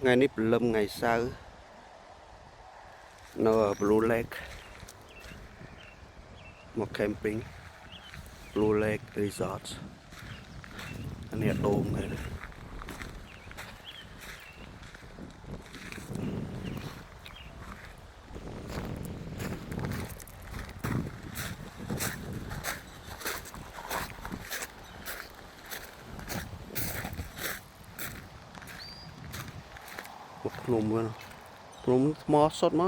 Ngày nếp lâm ngày sau nó ở Blue Lake một camping Blue Lake Resort anh hiện đồn này một nôm luôn nôm mò sốt mà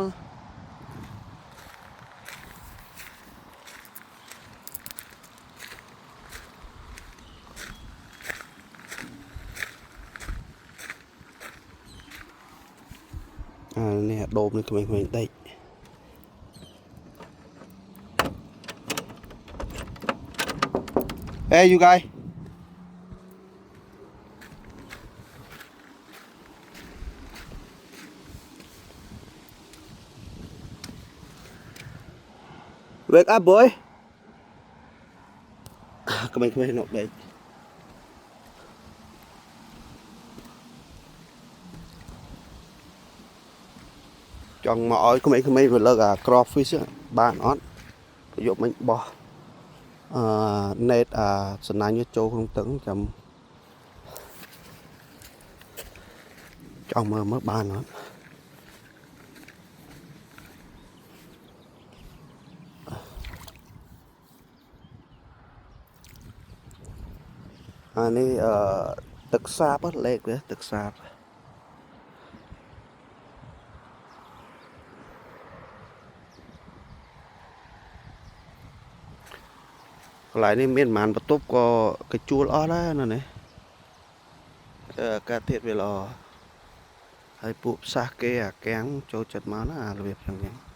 nè đồn này của mình đây hey you guys wake up boy của mình nộp đây chọn mọi của mình vừa lơ crawfish bạn on dụng mình bỏ nét sân anh như châu không tấn trong mơ mất bàn nó nàyទឹកសាបលេខវាទឹកសាបកន្លែងនេះមានប្រហែលបន្ទប់ក៏កញ្ជួលអស់ដែរណានេះការធាតុវាល្អហើយពួកផ្សះគេអាកាំងចូលចិត្តមកណារបៀបចឹង